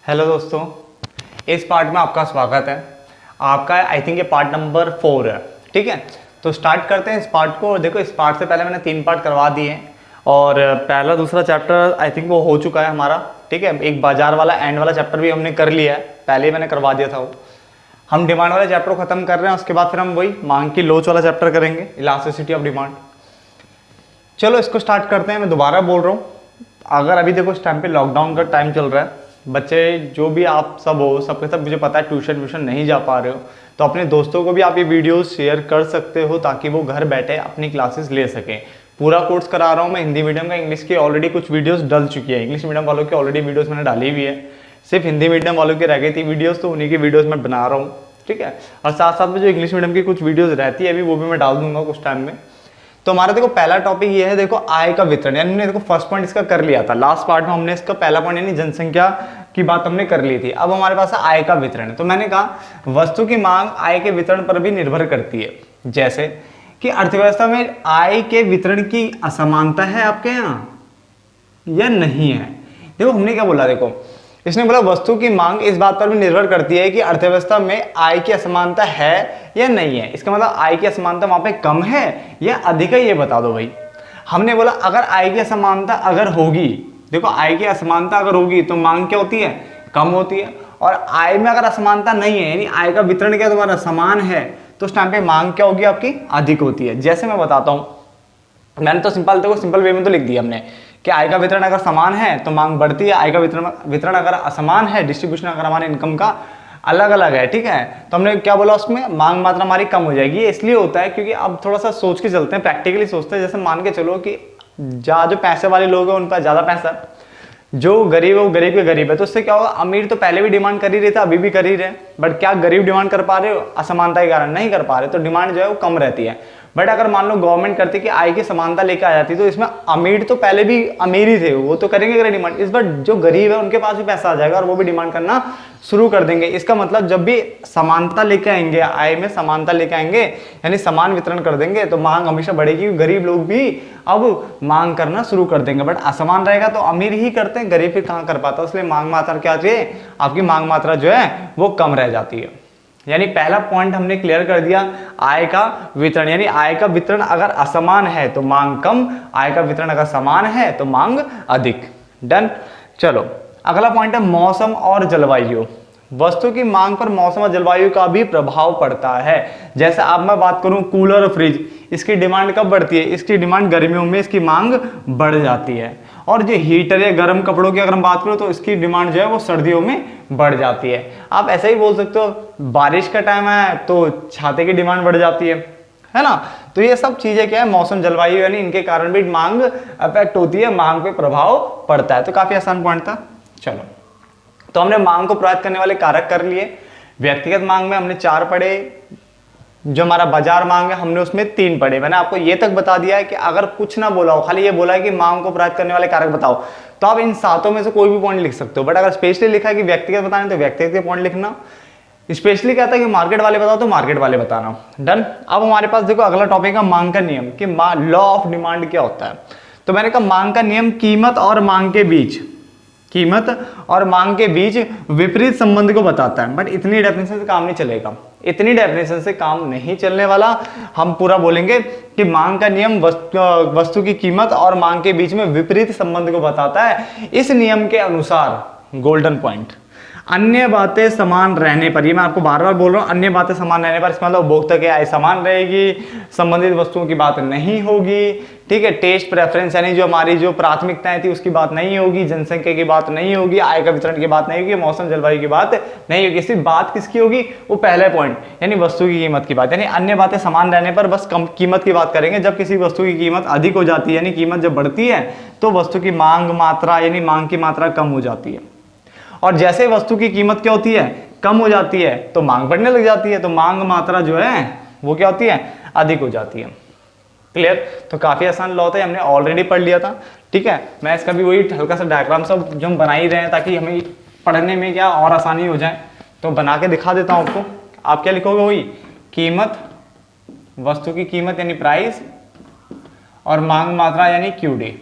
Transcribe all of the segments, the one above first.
Hello दोस्तों, इस part में आपका स्वागत है। आपका आई थिंक ये पार्ट नंबर 4 है। ठीक है, तो स्टार्ट करते हैं इस पार्ट को। देखो, इस पार्ट से पहले मैंने 3 पार्ट करवा दिए हैं और पहला दूसरा चैप्टर आई थिंक वो हो चुका है हमारा। ठीक है, एक बाजार वाला एंड वाला चैप्टर भी हमने कर लिया है, पहले ही मैंने करवा दिया था वो। हम डिमांड वाले चैप्टर को खत्म कर रहे हैं, उसके बाद फिर हम वही मांग की लोच वाला चैप्टर करेंगे, इलास्टिसिटी ऑफ डिमांड। चलो इसको स्टार्ट करते हैं। मैं दोबारा बोल रहा हूँ, अगर अभी देखो इस टाइम पे लॉकडाउन का टाइम चल रहा है, बच्चे जो भी आप सब हो, सबके सब मुझे पता है ट्यूशन नहीं जा पा रहे हो, तो अपने दोस्तों को भी आप ये वीडियोस शेयर कर सकते हो ताकि वो घर बैठे अपनी क्लासेस ले सकें। पूरा कोर्स करा रहा हूँ मैं हिंदी मीडियम का। इंग्लिश की ऑलरेडी कुछ वीडियोस डल चुकी है, इंग्लिश मीडियम वालों की ऑलरेडी वीडियोस मैंने डाली हुई है। सिर्फ हिंदी मीडियम वालों की रह गई थी वीडियोस, तो उन्हीं की वीडियोस मैं बना रहा हूँ। ठीक है, और साथ साथ में जो इंग्लिश मीडियम की कुछ वीडियोस रहती है अभी, वो भी मैं डाल दूंगा कुछ टाइम में। तो हमारा देखो पहला टॉपिक ये है, देखो आय का वितरण। यानी हमने देखो फर्स्ट पॉइंट इसका कर लिया था, लास्ट पार्ट में हमने इसका पहला पॉइंट यानी जनसंख्या की बात हमने कर ली थी। अब हमारे पास है आय का वितरण। तो मैंने कहा वस्तु की मांग आय के वितरण पर भी निर्भर करती है। जैसे कि अर्थव्यवस्था में आय के वितरण की असमानता है आपके यहाँ या नहीं है। देखो हमने क्या बोला, देखो इसने बोला वस्तु की मांग इस बात पर भी निर्भर करती है कि अर्थव्यवस्था में आय की असमानता है या नहीं है। इसका मतलब आय की असमानता वहां पे कम है या अधिक है, ये बता दो भाई। हमने बोला अगर आय की असमानता अगर होगी, देखो आय की असमानता अगर होगी तो मांग क्या होती है, कम होती है। और आय में अगर असमानता नहीं है, यानी आय का वितरण क्या तुम्हारा समान है, तो उस टाइम पे मांग क्या होगी आपकी, अधिक होती है। जैसे मैं बताता हूं, मैंने तो सिंपल वे में तो लिख दिया हमने कि आय का वितरण अगर समान है तो मांग बढ़ती है, आय का वितरण अगर असमान है, डिस्ट्रीब्यूशन अगर हमारे इनकम का अलग अलग है, ठीक है, तो हमने क्या बोला उसमें, मांग मात्रा हमारी कम हो जाएगी। ये इसलिए होता है क्योंकि अब थोड़ा सा सोच के चलते हैं, प्रैक्टिकली सोचते हैं। जैसे मान के चलो कि जो पैसे वाले लोग हैं उन पर ज्यादा पैसा, जो गरीब है वो गरीब के गरीब है, तो उससे क्या होगा, अमीर तो पहले भी डिमांड कर ही रहे थे, अभी भी कर ही रहे हैं, बट क्या गरीब डिमांड कर पा रहे हो, असमानता के कारण नहीं कर पा रहे, तो डिमांड जो है वो कम रहती है। बट अगर मान लो गवर्नमेंट करती कि आय की समानता लेकर आ जाती, तो इसमें अमीर तो पहले भी अमीर ही थे, वो तो करेंगे डिमांड, इस बार जो गरीब है उनके पास भी पैसा आ जाएगा और वो भी डिमांड करना शुरू कर देंगे। इसका मतलब जब भी समानता लेके आएंगे, आय में समानता लेके आएंगे, यानी समान वितरण कर देंगे, तो मांग हमेशा बढ़ेगी, गरीब लोग भी अब मांग करना शुरू कर देंगे। बट असमान रहेगा तो अमीर ही करते हैं, गरीब फिर कहाँ कर पाता, इसलिए मांग मात्रा क्या चाहिए, आपकी मांग मात्रा जो है वो कम रह जाती है। यानी पहला पॉइंट हमने क्लियर कर दिया, आय का वितरण, यानी आय का वितरण अगर असमान है तो मांग कम, आय का वितरण अगर समान है तो मांग अधिक। डन। चलो अगला पॉइंट है मौसम और जलवायु। वस्तु की मांग पर मौसम और जलवायु का भी प्रभाव पड़ता है। जैसे अब मैं बात करूं कूलर और फ्रिज, इसकी डिमांड कब बढ़ती है, इसकी डिमांड गर्मियों में इसकी मांग बढ़ जाती है। और जो हीटर या गर्म कपड़ों की अगर हम बात करें तो इसकी डिमांड जो है वो सर्दियों में बढ़ जाती है। आप ऐसे ही बोल सकते हो बारिश का टाइम है तो छाते की डिमांड बढ़ जाती है ना। तो ये सब चीजें क्या है, मौसम जलवायु यानी इनके कारण भी मांग अफेक्ट होती है, मांग पे प्रभाव पड़ता है। तो काफी आसान पॉइंट था। चलो, तो हमने मांग को प्रभावित करने वाले कारक कर लिए। व्यक्तिगत मांग में हमने 4 पढ़े, जो हमारा बाजार मांग है हमने उसमें 3 पढ़े। मैंने आपको ये तक बता दिया है कि अगर कुछ ना बोला हो, खाली ये बोला है कि मांग को प्रभावित करने वाले कारक बताओ, तो आप इन 7 में से कोई भी पॉइंट लिख सकते हो। बट अगर स्पेशली लिखा है कि व्यक्तिगत बताने तो व्यक्तिगत के पॉइंट लिखना, स्पेशली कहता है कि मार्केट वाले बताओ तो मार्केट वाले बताना। डन। अब हमारे पास देखो अगला टॉपिक है मांग का नियम, कि लॉ ऑफ डिमांड क्या होता है। तो मैंने कहा मांग का नियम कीमत और मांग के बीच विपरीत संबंध को बताता है। बट इतनी डेफिनेशन से काम नहीं चलेगा, इतनी डेफिनेशन से काम नहीं चलने वाला। हम पूरा बोलेंगे कि मांग का नियम वस्तु की कीमत और मांग के बीच में विपरीत संबंध को बताता है। इस नियम के अनुसार गोल्डन पॉइंट, अन्य बातें समान रहने पर, ये मैं आपको बार बार बोल रहा हूं, अन्य बातें समान रहने पर, इसका मतलब उपभोक्ता की आय समान रहेगी, संबंधित वस्तुओं की बात नहीं होगी। ठीक है, टेस्ट प्रेफरेंस यानी जो हमारी जो प्राथमिकताएं थी उसकी बात नहीं होगी, जनसंख्या की बात नहीं होगी, आय का वितरण की बात नहीं होगी, मौसम जलवायु की बात नहीं होगी। सिर्फ बात किसकी होगी, वो पहले पॉइंट यानी वस्तु की कीमत की बात। यानी अन्य बातें समान रहने पर बस कम कीमत की बात करेंगे। जब किसी वस्तु की कीमत अधिक हो जाती है, यानी कीमत जब बढ़ती है, तो वस्तु की मांग मात्रा यानी मांग की मात्रा कम हो जाती है। और जैसे वस्तु की कीमत क्या होती है, कम हो जाती है, तो मांग बढ़ने लग जाती है, तो मांग मात्रा जो है वो क्या होती है, अधिक हो जाती है। क्लियर। तो काफी आसान लॉ था, हमने ऑलरेडी पढ़ लिया था। ठीक है, मैं इसका भी वही हल्का सा डायग्राम सब जो हम बना ही रहे हैं ताकि हमें पढ़ने में क्या और आसानी हो जाए, तो बना के दिखा देता हूं आपको। आप क्या लिखोगे, वही कीमत, वस्तु की कीमत यानी प्राइस, और मांग मात्रा यानी क्यूडी।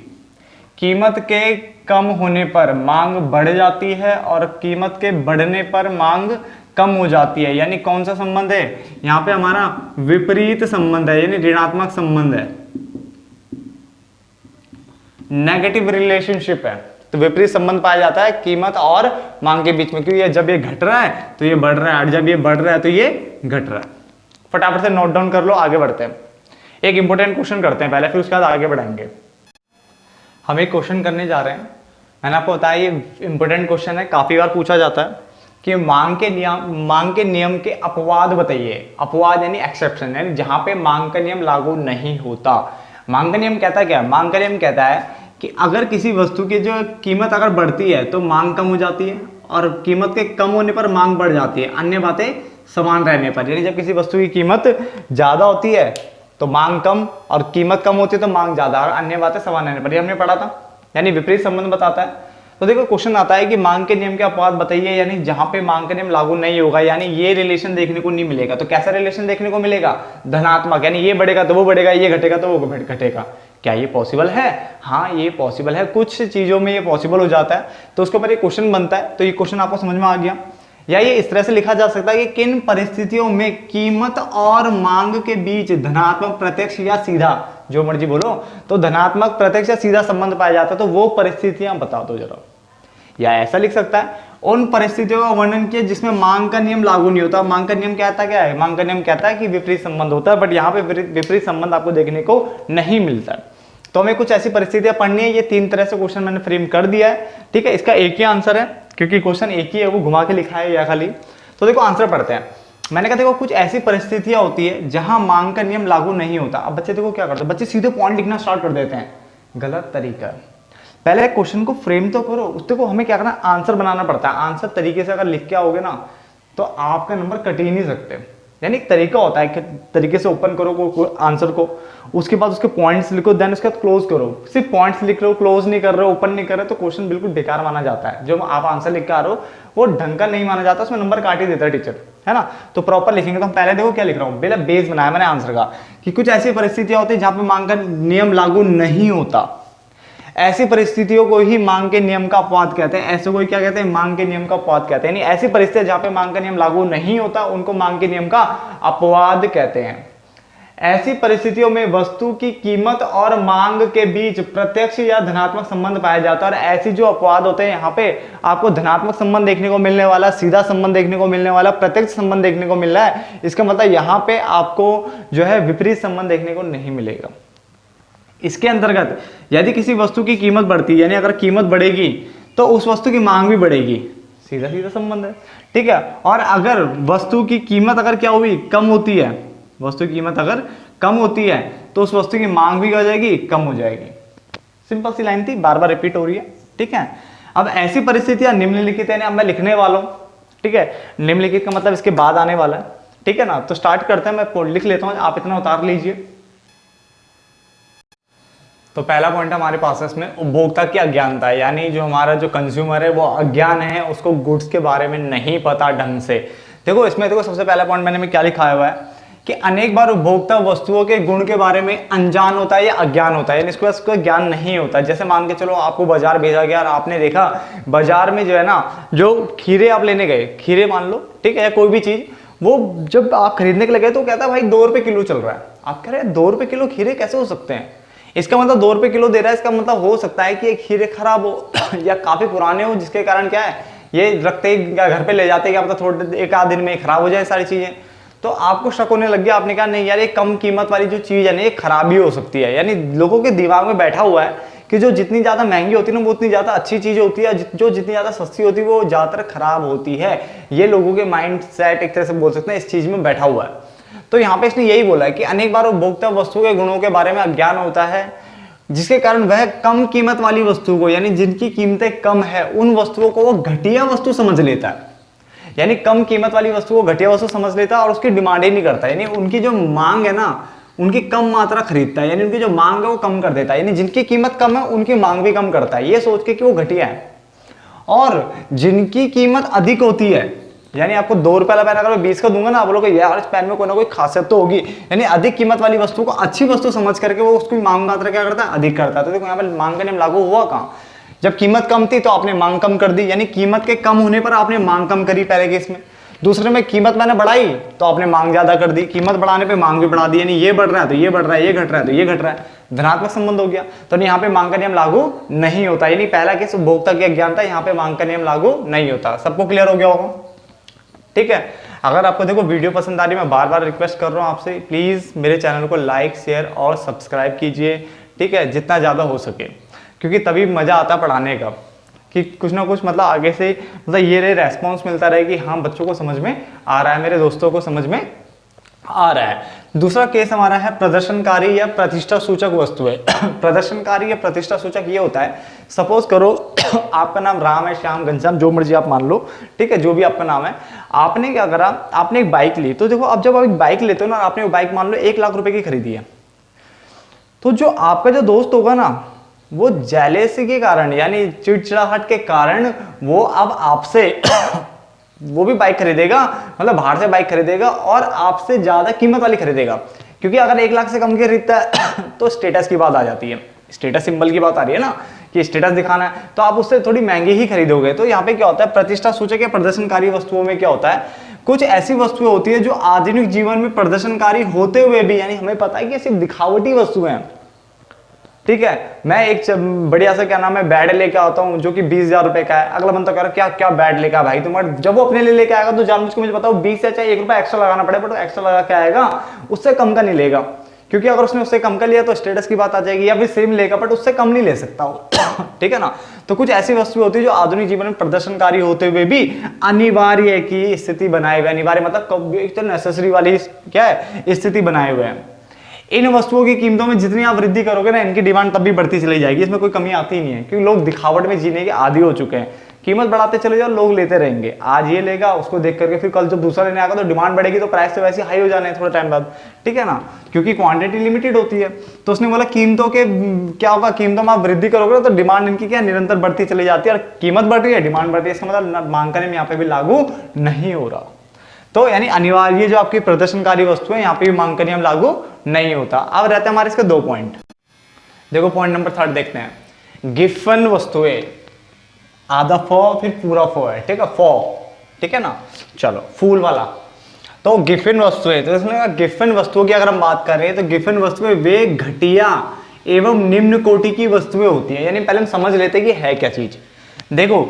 कीमत के कम होने पर मांग बढ़ जाती है और कीमत के बढ़ने पर मांग कम हो जाती है। यानी कौन सा संबंध है यहाँ पे? हमारा विपरीत संबंध है, यानी ऋणात्मक संबंध है, नेगेटिव रिलेशनशिप है। तो विपरीत संबंध पाया जाता है कीमत और मांग के बीच में, क्योंकि जब ये घट रहा है तो ये बढ़ रहा है, और जब ये बढ़ रहा है तो ये घट रहा है। फटाफट से नोट डाउन कर लो, आगे बढ़ते हैं। एक इंपॉर्टेंट क्वेश्चन करते हैं पहले, फिर उसके बाद आगे बढ़ाएंगे। हम एक क्वेश्चन करने जा रहे हैं, मैंने आपको बताया ये इंपॉर्टेंट क्वेश्चन है, काफी बार पूछा जाता है कि मांग के नियम के अपवाद बताइए। अपवाद यानी एक्सेप्शन, यानी जहां पे मांग का नियम लागू नहीं होता। मांग का नियम कहता है क्या? मांग का नियम कहता है कि अगर किसी वस्तु की जो कीमत अगर बढ़ती है तो मांग कम हो जाती है, और कीमत के कम होने पर मांग बढ़ जाती है, अन्य बातें समान रहने पर। यानी जब किसी वस्तु की कीमत ज्यादा होती है तो मांग कम, और कीमत कम होती है तो मांग ज्यादा, और अन्य बातें समान रहने पर। ये हमने पढ़ा था, यानी विपरीत संबंध बताता है। तो देखो क्वेश्चन आता है कि मांग के नियम के अपवाद बताइए, यानी जहां पे मांग का नियम लागू नहीं होगा, यानी ये रिलेशन देखने को नहीं मिलेगा। तो कैसा रिलेशन देखने को मिलेगा? धनात्मक, यानी ये बढ़ेगा तो वो बढ़ेगा, ये घटेगा तो वो घटेगा। क्या ये पॉसिबल है? हाँ, ये पॉसिबल है, कुछ चीजों में ये पॉसिबल हो जाता है। तो उसके ऊपर एक क्वेश्चन बनता है, तो ये क्वेश्चन आपको समझ में आ गया। या ये इस तरह से लिखा जा सकता है कि किन परिस्थितियों में कीमत और मांग के बीच धनात्मक, प्रत्यक्ष या सीधा, जो मर्जी बोलो, तो धनात्मक, प्रत्यक्ष या सीधा संबंध पाया जाता है, तो वो परिस्थितियां बता दो जरा। या ऐसा लिख सकता है, उन परिस्थितियों का वर्णन किया जिसमें मांग का नियम लागू नहीं होता। मांग का नियम कहता क्या है? मांग का नियम कहता है कि विपरीत संबंध होता है, बट यहाँ पे विपरीत संबंध आपको देखने को नहीं मिलता है। तो हमें कुछ ऐसी परिस्थितियां पढ़नी है। ये 3 तरह से क्वेश्चन मैंने फ्रेम कर दिया है, ठीक है। इसका एक ही आंसर है, क्योंकि क्वेश्चन एक ही है, वो घुमा के लिखा है या खाली। तो देखो आंसर पढ़ते हैं। मैंने कहा देखो कुछ ऐसी परिस्थितियां होती है जहां मांग का नियम लागू नहीं होता। अब बच्चे देखो क्या करते हैं, बच्चे सीधे पॉइंट लिखना स्टार्ट कर देते हैं। गलत तरीका है। पहले क्वेश्चन को फ्रेम तो करो, उसको को हमें क्या करना, आंसर बनाना पड़ता है। आंसर तरीके से अगर लिख के आओगे ना तो आपका नंबर कट ही नहीं सकते। यानी एक तरीका होता है कि तरीके से ओपन करो आंसर को, उसके बाद उसके पॉइंट्स लिखो, देन उसके बाद क्लोज करो। सिर्फ पॉइंट्स लिख रहे हो, क्लोज नहीं कर रहे हो, ओपन नहीं कर रहे, तो क्वेश्चन बिल्कुल बेकार माना जाता है। जो आप आंसर लिख के आ रहे हो वो ढंग का नहीं माना जाता, उसमें नंबर काट ही देता है टीचर, है ना। तो प्रॉपर लिखेंगे। तो हम पहले देखो क्या लिख रहा हूँ, पहले बेस बनाया मैंने आंसर का, कि कुछ ऐसी परिस्थितियां होती है जहां पर मांग का नियम लागू नहीं होता। ऐसी परिस्थितियों को ही मांग के नियम का अपवाद कहते हैं। ऐसे कोई क्या कहते हैं, मांग के नियम का अपवाद कहते हैं। यानी ऐसी परिस्थितियां जहां पे मांग का नियम लागू नहीं होता उनको मांग के नियम का अपवाद कहते हैं। ऐसी परिस्थितियों में वस्तु की कीमत और मांग के बीच प्रत्यक्ष या धनात्मक संबंध पाया जाता है। और ऐसी जो अपवाद होते हैं, यहाँ पे आपको धनात्मक संबंध देखने को मिलने वाला, सीधा संबंध देखने को मिलने वाला, प्रत्यक्ष संबंध देखने को मिल रहा है। इसका मतलब यहाँ पे आपको जो है विपरीत संबंध देखने को नहीं मिलेगा। इसके अंतर्गत यदि किसी वस्तु की कीमत बढ़ती है, यानी अगर कीमत बढ़ेगी तो उस वस्तु की मांग भी बढ़ेगी, सीधा सीधा संबंध है, ठीक है। और अगर वस्तु की कीमत अगर क्या हुई, कम होती है, वस्तु की कीमत अगर कम होती है तो उस वस्तु की मांग भी हो जाएगी, कम हो जाएगी। सिंपल सी लाइन थी, बार बार रिपीट हो रही है, ठीक है। अब ऐसी परिस्थितियां निम्नलिखित है, अब मैं लिखने वाला हूं, ठीक है। निम्नलिखित का मतलब इसके बाद आने वाला है, ठीक है ना। तो स्टार्ट करते हैं, मैं लिख लेता हूं, आप इतना उतार लीजिए। तो पहला पॉइंट हमारे पास है इसमें, उपभोक्ता की अज्ञानता है। यानी जो हमारा जो कंज्यूमर है वो अज्ञान है, उसको गुड्स के बारे में नहीं पता ढंग से। देखो इसमें देखो सबसे पहला पॉइंट मैंने क्या लिखा हुआ है कि अनेक बार उपभोक्ता वस्तुओं के गुण के बारे में अनजान होता है या अज्ञान होता है, यानी इसके पास कोई ज्ञान नहीं होता। जैसे मान के चलो आपको बाजार भेजा गया और आपने देखा बाजार में जो है ना, जो खीरे आप लेने गए, खीरे मान लो, ठीक है, या कोई भी चीज, वो जब आप खरीदने के लिए गए तो कहता है भाई 2 रुपए किलो चल रहा है। आप कह रहे हैं 2 रुपए किलो खीरे कैसे हो सकते हैं? इसका मतलब 2 रुपए किलो दे रहा है, इसका मतलब हो सकता है कि ये खीरे खराब हो या काफी पुराने हो, जिसके कारण क्या है ये रखते ही घर पे ले जाते, क्या पता थोड़े एक आध दिन में खराब हो जाए सारी चीजें। तो आपको शक होने लग गया, आपने कहा नहीं यार ये कम कीमत वाली जो चीज है ना ये खराब ही हो सकती है। यानी लोगों के दिमाग में बैठा हुआ है कि जो जितनी ज्यादा महंगी होती है ना वो उतनी ज्यादा अच्छी चीज होती है, जो जितनी ज्यादा सस्ती होती है वो ज्यादातर खराब होती है। ये लोगों के माइंड सेट एक तरह से बोल सकते हैं इस चीज में बैठा हुआ है। तो यहाँ पे इसने यही बोला है कि अनेक बार उपभोक्ता वस्तु के गुणों के बारे में अज्ञान होता है, जिसके कारण वह कम कीमत वाली वस्तु को, यानी जिनकी कीमतें कम है उन वस्तुओं को वो घटिया वस्तु समझ लेता है। यानी कम कीमत वाली वस्तु को घटिया वस्तु समझ लेता है और उसकी डिमांड ही नहीं करता। यानी उनकी जो मांग है ना उनकी कम मात्रा खरीदता है, यानी उनकी जो मांग है वो कम कर देता है। यानी जिनकी कीमत कम है उनकी मांग भी कम करता है, ये सोच के कि वो घटिया है। और जिनकी कीमत अधिक होती है, यानी आपको 2 रुपये वाला पेन अगर मैं 20 का दूंगा ना, आप बोलोगे यार इस पेन में कोई ना कोई खासियत तो होगी। यानी अधिक कीमत वाली वस्तु को अच्छी वस्तु समझ करके वो उसकी मांग मात्रा क्या करता है, अधिक करता है। तो देखो यहाँ पर मांग का नियम लागू हुआ कहाँ, जब कीमत कम थी तो आपने मांग कम कर दी, यानी कीमत के कम होने पर आपने मांग कम करी पहले केस में। दूसरे में कीमत मैंने बढ़ाई तो आपने मांग ज्यादा कर दी, कीमत बढ़ाने पे मांग भी बढ़ा दी, यानी ये बढ़ रहा है तो ये बढ़ रहा है, ये घट रहा है तो ये घट रहा है, धनात्मक संबंध हो गया। तो यहाँ पे मांग का नियम लागू नहीं होता, यानी पहला केस उपभोक्ता की अज्ञानता, यहाँ पे मांग का नियम लागू नहीं होता। सबको क्लियर हो गया होगा, ठीक है। अगर आपको देखो वीडियो पसंद आ रही है, मैं बार बार रिक्वेस्ट कर रहा हूँ आपसे, प्लीज मेरे चैनल को लाइक शेयर और सब्सक्राइब कीजिए, ठीक है, जितना ज्यादा हो सके, क्योंकि तभी मजा आता है पढ़ाने का, कि कुछ ना कुछ मतलब आगे से मतलब ये रेस्पॉन्स मिलता रहे कि हाँ बच्चों को समझ में आ रहा है, मेरे दोस्तों को समझ में आ रहा है। दूसरा केस हमारा है प्रदर्शनकारी या प्रतिष्ठा सूचक वस्तुएं। प्रदर्शनकारी या प्रतिष्ठा सूचक ये होता है, सपोज करो आपका नाम राम है, श्याम, घनश्याम, जो मर्जी आप मान लो, ठीक है, जो भी आपका नाम है। आपने क्या करा, आपने एक बाइक ली। तो देखो अब जब आप एक बाइक लेते हो ना, आपने वो बाइक मान लो 1 लाख रुपए की खरीदी है, तो जो आपका जो दोस्त होगा ना, वो जेलेसी के कारण यानी चिड़चिड़ाहट के कारण वो अब आपसे वो भी बाइक खरीदेगा, मतलब बाहर से बाइक खरीदेगा और आपसे ज्यादा कीमत वाली खरीदेगा। क्योंकि अगर 1 लाख से कम की खरीदता है तो स्टेटस की बात आ जाती है, स्टेटस सिंबल की बात आ रही है ना, कि स्टेटस दिखाना है, तो आप उससे थोड़ी महंगी ही खरीदोगे। तो यहाँ पे क्या होता है, प्रतिष्ठा सूचक या प्रदर्शनकारी वस्तुओं में क्या होता है, कुछ ऐसी वस्तुएं होती है जो आधुनिक जीवन में प्रदर्शनकारी होते हुए भी, यानी हमें पता है कि सिर्फ दिखावटी वस्तुएं हैं, ठीक है। मैं एक बढ़िया सा क्या नाम है बैट लेके आता हूँ जो कि 20,000 रुपए का है, अगला बंदा कह रहा है क्या बैट लेके भाई तुम, जब वो अपने लिए लेके आएगा तो जानबूझ के मुझे बताओ 20 या चाहे 1 रुपया एक्स्ट्रा लगाना पड़े, बट एक्स्ट्रा लगा के आएगा, उससे कम का नहीं लेगा, क्योंकि अगर उसने उससे कम का लिया तो स्टेटस की बात आ जाएगी, या फिर सेम लेगा बट उससे कम नहीं ले सकता हो, ठीक है ना। तो कुछ ऐसी वस्तु होती है जो आधुनिक जीवन में प्रदर्शनकारी होते हुए भी अनिवार्य की स्थिति बनाए हुए, अनिवार्य मतलब एक तो नेसेसरी वाली क्या है स्थिति बनाए हुए हैं। इन वस्तुओं की कीमतों में जितनी आप वृद्धि करोगे ना, इनकी डिमांड तब भी बढ़ती चली जाएगी, इसमें कोई कमी आती ही नहीं है, क्योंकि लोग दिखावट में जीने के आदी हो चुके हैं। कीमत बढ़ाते चले जाओ, लोग लेते रहेंगे, आज ये लेगा उसको देख करके फिर कल जब दूसरा लेने आएगा तो डिमांड बढ़ेगी, तो प्राइस तो वैसे हाई हो जाने थोड़े टाइम बाद, ठीक है ना, क्योंकि क्वांटिटी लिमिटेड होती है। तो उसने बोला कीमतों के क्या होगा, कीमतों में आप वृद्धि करोगे तो डिमांड इनकी क्या निरंतर बढ़ती चली जाती है, और कीमत बढ़ रही है डिमांड बढ़ती है, इसका मतलब मांग का नियम यहाँ पे भी लागू नहीं हो रहा। तो यानी अनिवार्य जो आपकी प्रदर्शनकारी वस्तु है यहाँ पे भी मांग का नियम लागू नहीं होता। अब रहते हैं हमारे इसके 2 पॉइंट। देखो पॉइंट नंबर 3 देखते हैं, गिफन वस्तुएं, आधा फॉ फिर पूरा फॉ है, ठीक है, फॉ, ठीक है ना, चलो फूल वाला। तो गिफिन वस्तुएं, तो इसमें गिफिन वस्तुओं की अगर हम बात कर रहे हैं तो गिफिन वस्तुएं वे घटिया एवं निम्न कोटि की वस्तुएं होती हैं। यानी पहले हम समझ लेते हैं कि है क्या चीज। देखो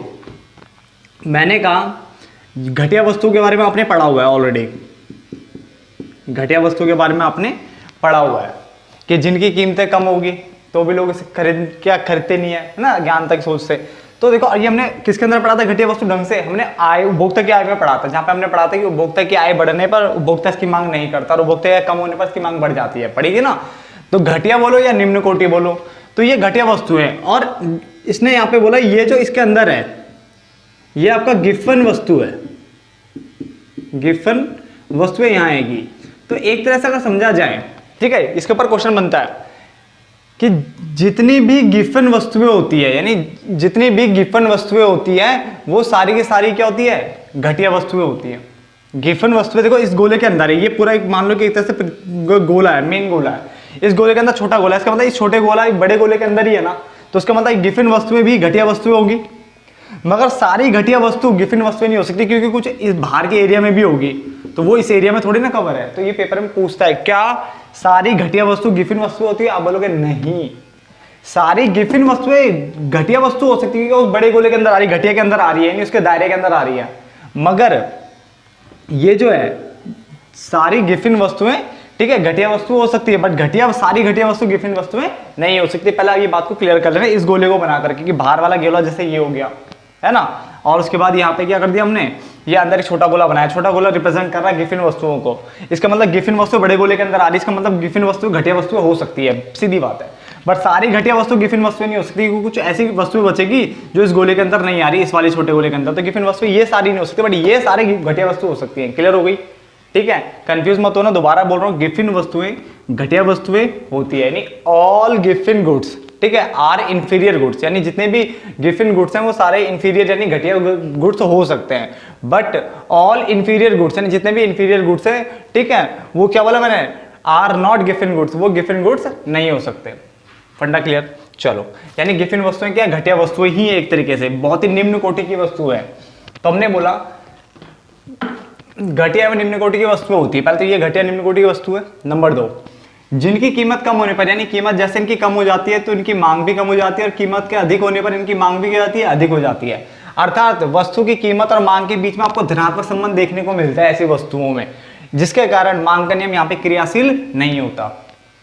मैंने कहा घटिया वस्तु के बारे में आपने पढ़ा हुआ है ऑलरेडी, घटिया वस्तु के बारे में आपने पढ़ा हुआ है कि जिनकी कीमतें कम होगी तो भी लोग इसे खरीदते नहीं है ना, ज्ञान तक सोच से। तो देखो ये हमने किसके अंदर पढ़ा था घटिया वस्तु ढंग से, हमने आय उपभोक्ता की आय में पढ़ा था, जहां पे हमने पढ़ा था कि उपभोक्ता की आय बढ़ने पर उपभोक्ता इसकी मांग नहीं करता और उपभोक्ता कम होने पर इसकी मांग बढ़ जाती है, पढ़ी थी ना। तो घटिया बोलो या निम्न कोटि बोलो, तो ये घटिया वस्तु है। और इसने यहाँ पे बोला ये जो इसके अंदर है ये आपका गिफन वस्तु है, गिफन वस्तुएं यहां आएगी। तो एक तरह से अगर समझा जाए, ठीक है, इसके ऊपर क्वेश्चन बनता है कि जितनी भी गिफन वस्तुएं होती है, यानी जितनी भी गिफन वस्तुएं होती है वो सारी की सारी क्या होती है, घटिया वस्तुएं होती है। गिफन वस्तुएं देखो इस गोले के अंदर है, ये पूरा एक मान लो कि एक तरह से गोला है, मेन गोला है, इस गोले के अंदर छोटा गोला है, इसका मतलब इस छोटे गोला एक बड़े गोले के अंदर ही है ना, तो उसका मतलब गिफिन वस्तुएं भी घटिया वस्तुएं होगी। मगर सारी घटिया वस्तु गिफिन वस्तुएं नहीं हो सकती, क्योंकि कुछ इस बाहर के एरिया में भी होगी, तो वो इस एरिया में थोड़ी ना कवर है। तो ये पेपर में पूछता है क्या सारी घटिया वस्तु गिफिन वस्तु होती है, आप बोलोगे नहीं, सारी गिफिन वस्तुएं घटिया वस्तु हो सकती है कि उस बड़े गोले के अंदर आ रही, घटिया के अंदर आ रही है, यानी उसके दायरे के अंदर आ रही है। मगर ये जो है सारी गिफिन वस्तुएं, ठीक है, घटिया वस्तु हो सकती है, बट सारी घटिया वस्तु गिफिन वस्तुएं नहीं हो सकती। पहले ये बात को क्लियर कर लेना इस गोले को बना करके कि बाहर वाला गोला जैसे ये हो गया है ना, और उसके बाद यहाँ पे क्या कर दिया हमने, ये अंदर एक छोटा गोला बनाया, छोटा गोला रिप्रेजेंट कर रहा है गिफिन वस्तुओं को। इसका मतलब गिफिन वस्तु बड़े गोले के अंदर आ रही है, इसका मतलब गिफिन वस्तु घटिया वस्तु हो सकती है, सीधी बात है। बट सारी घटिया वस्तु गिफिन वस्तु नहीं हो सकती, क्योंकि कुछ ऐसी वस्तु बचेगी जो इस गोले के अंदर नहीं आ रही, इस वाले छोटे गोले के अंदर, तो गिफिन वस्तु ये सारी नहीं हो सकती, बट ये सारी घटिया वस्तु हो सकती है। क्लियर हो गई, ठीक है, कंफ्यूज मत होना, दोबारा बोल रहा हूँ, गिफिन वस्तुएं घटिया वस्तुएं होती है, यानी ऑल गिफिन गुड्स, ठीक है, आर इंफीरियर गुड्स, यानी जितने भी गिफिन गुड्स हैं वो सारे इंफीरियर यानी घटिया गुड्स हो सकते हैं, बट ऑल इंफीरियर गुड्स यानी जितने भी इंफीरियर गुड्स हैं, ठीक है, वो क्या बोला मैंने, आर नॉट गिफिन गुड्स, वो गिफिन गुड्स नहीं हो सकते। फंडा क्लियर? चलो, यानी गिफिन वस्तुएं क्या, घटिया वस्तुएं ही एक तरीके से, बहुत ही निम्न कोटि की वस्तु है। तो हमने बोला घटिया एवं निम्न कोटि की वस्तुएं होती है, पहले तो ये घटिया निम्न कोटि की वस्तु है। नंबर 2, जिनकी कीमत कम होने पर, यानी कीमत जैसे इनकी कम हो जाती है तो इनकी मांग भी कम हो जाती है, और कीमत के अधिक होने पर इनकी मांग भी क्या जाती है, अधिक हो जाती है। अर्थात वस्तु की कीमत और मांग के बीच में आपको धनात्मक संबंध देखने को मिलता है ऐसी वस्तुओं में, जिसके कारण मांग का नियम यहाँ पे क्रियाशील नहीं होता।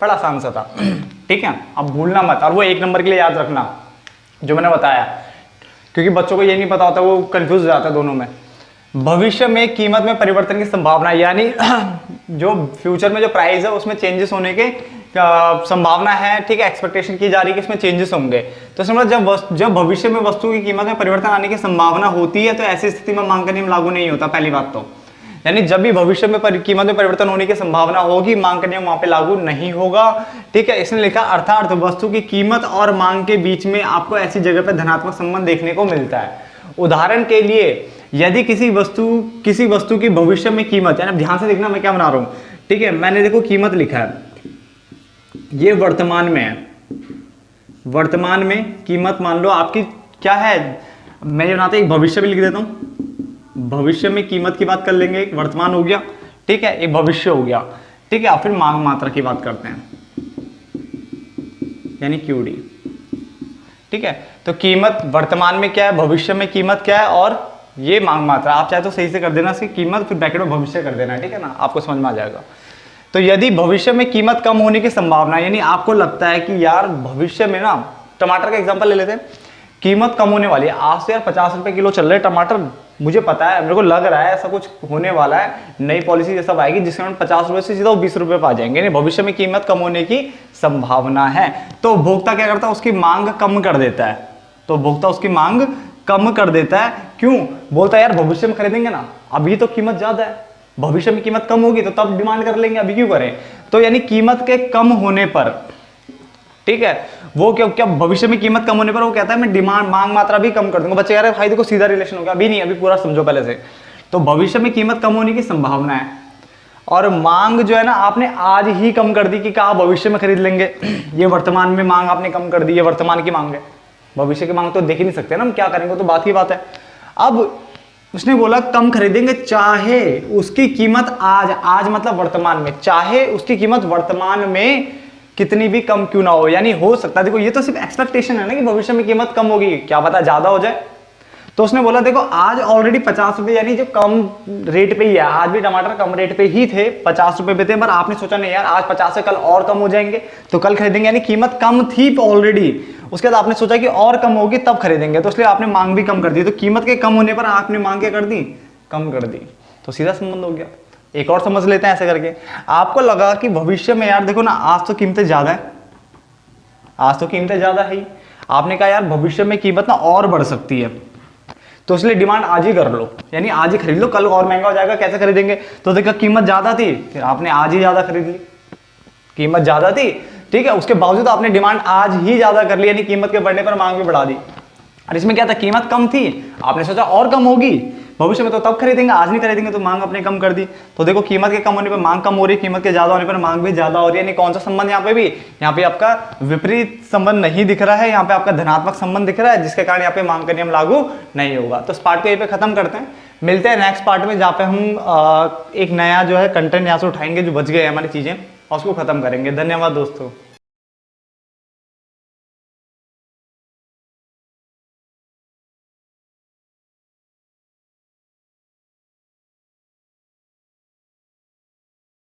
बड़ा आसान सा था, ठीक है, अब भूलना मत, और वो 1 नंबर के लिए याद रखना जो मैंने बताया, क्योंकि बच्चों को ये नहीं पता होता, वो कंफ्यूज हो जाता है दोनों में। भविष्य में कीमत में परिवर्तन की संभावना, यानी जो फ्यूचर में जो प्राइस है उसमें चेंजेस होने के संभावना है, ठीक है, एक्सपेक्टेशन की जा रही है कि इसमें चेंजेस होंगे। तो समझ जब भविष्य में वस्तु की कीमत में परिवर्तन आने की संभावना होती है तो ऐसी स्थिति में मांग का नियम लागू नहीं होता, पहली बात तो। यानी जब भी भविष्य में कीमत में परिवर्तन होने की संभावना होगी, मांग का नियम वहां पे लागू नहीं होगा, ठीक है। इसने लिखा अर्थात वस्तु की कीमत और मांग के बीच में आपको ऐसी जगह पे धनात्मक संबंध देखने को मिलता है। उदाहरण के लिए यदि किसी वस्तु की भविष्य में कीमत, यानी ध्यान से देखना मैं क्या बना रहा हूं, ठीक है, मैंने देखो कीमत लिखा है, ये वर्तमान में है, वर्तमान में कीमत मान लो आपकी क्या है, मैं ये बनाता एक भविष्य भी लिख देता हूं, भविष्य में कीमत की बात कर लेंगे, एक वर्तमान हो गया, ठीक है, एक भविष्य हो गया, ठीक है, फिर मांग मात्रा की बात करते हैं, यानी QD, ठीक है। तो कीमत वर्तमान में क्या है, भविष्य में कीमत क्या है, और ये मांग मात्रा। आप चाहे तो सही से कर देना इसकी कीमत, फिर ब्रैकेट में भविष्य कर देना, ठीक है ना, आपको समझ में आ जाएगा। तो यदि भविष्य में कीमत कम होने की संभावना, यानी आपको लगता है कि यार भविष्य में ना, टमाटर का एग्जांपल ले लेते हैं, कीमत कम होने वाली है, आज से यार 50 रुपए किलो चल रहे टमाटर, मुझे पता है, मेरे को लग रहा है ऐसा कुछ होने वाला है, नई पॉलिसी जैसा आएगी जिसके कारण 50 रुपए से सीधा 20 रुपए पर आ जाएंगे, यानी भविष्य में कीमत कम होने की संभावना है। तो उपभोक्ता क्या करता है, उसकी मांग कम कर देता है, तो उपभोक्ता उसकी मांग कम कर देता है, क्यों, बोलता है यार भविष्य में खरीदेंगे ना, अभी तो कीमत ज्यादा है, भविष्य में कीमत कम होगी तो तब डिमांड कर लेंगे, अभी क्यों करें। तो यानी कीमत के कम होने पर, ठीक है, वो क्या भविष्य में कीमत कम होने पर वो कहता है मैं डिमांड मांग मात्रा भी कम कर दूंगा। बच्चे कह रहे हैं भाई देखो सीधा रिलेशन हो गया, अभी नहीं, अभी पूरा समझो पहले से। तो भविष्य में कीमत कम होने की संभावना है, और मांग जो है ना आपने आज ही कम कर दी कि कहा भविष्य में खरीद लेंगे, ये वर्तमान में मांग आपने कम कर दी, ये वर्तमान की मांग है, भविष्य की मांग तो देख ही नहीं सकते ना हम, क्या करेंगे, तो बात ही बात है। अब उसने बोला कम खरीदेंगे, चाहे उसकी कीमत आज मतलब वर्तमान में, चाहे उसकी कीमत वर्तमान में कितनी भी कम क्यों ना हो, यानी हो सकता है, देखो ये तो सिर्फ एक्सपेक्टेशन है ना कि भविष्य में कीमत कम होगी, क्या पता ज्यादा हो जाए। तो उसने बोला देखो आज ऑलरेडी 50 रुपए, यानी जो कम रेट पे ही है, आज भी टमाटर कम रेट पे ही थे, 50 रुपए पे थे, पर आपने सोचा नहीं यार आज 50 से कल और कम हो जाएंगे तो कल खरीदेंगे, यानी कीमत कम थी ऑलरेडी, उसके बाद आपने सोचा कि और कम होगी तब खरीदेंगे, तो इसलिए आपने मांग भी कम कर दी। तो कीमत के कम होने पर आपने मांग क्या कर दी, कम कर दी, तो सीधा संबंध हो गया। एक और समझ लेते हैं ऐसे करके, आपको लगा कि भविष्य में यार देखो ना आज तो कीमतें ज्यादा है, आज तो कीमतें ज्यादा है, आपने कहा यार भविष्य में कीमत ना और बढ़ सकती है, तो इसलिए डिमांड आज ही कर लो, यानी आज ही खरीद लो, कल और महंगा हो जाएगा, कैसे खरीदेंगे। तो देखा कीमत ज्यादा थी, फिर आपने आज ही ज्यादा खरीद ली, कीमत ज्यादा थी, ठीक है, उसके बावजूद आपने डिमांड आज ही ज्यादा कर ली, यानी कीमत के बढ़ने पर मांग भी बढ़ा दी। और इसमें क्या था, कीमत कम थी, आपने सोचा और कम होगी भविष्य में तो तब खरीदेंगे, आज नहीं खरीदेंगे, तो मांग आपने कम कर दी। तो देखो कीमत के कम होने पर मांग कम हो रही है, कीमत के ज्यादा होने पर मांग भी ज्यादा हो रही है, यानी कौन सा संबंध यहाँ पे भी, यहाँ पे आपका विपरीत संबंध नहीं दिख रहा है, यहाँ पे आपका धनात्मक संबंध दिख रहा है, जिसके कारण यहाँ पे मांग का नियम लागू नहीं होगा। तो इस पार्ट को यहीं पे खत्म करते हैं, मिलते हैं नेक्स्ट पार्ट में, जहाँ पे हम एक नया जो है कंटेंट यहाँ से उठाएंगे, जो बच गए हमारी चीजें, और उसको खत्म करेंगे। धन्यवाद दोस्तों।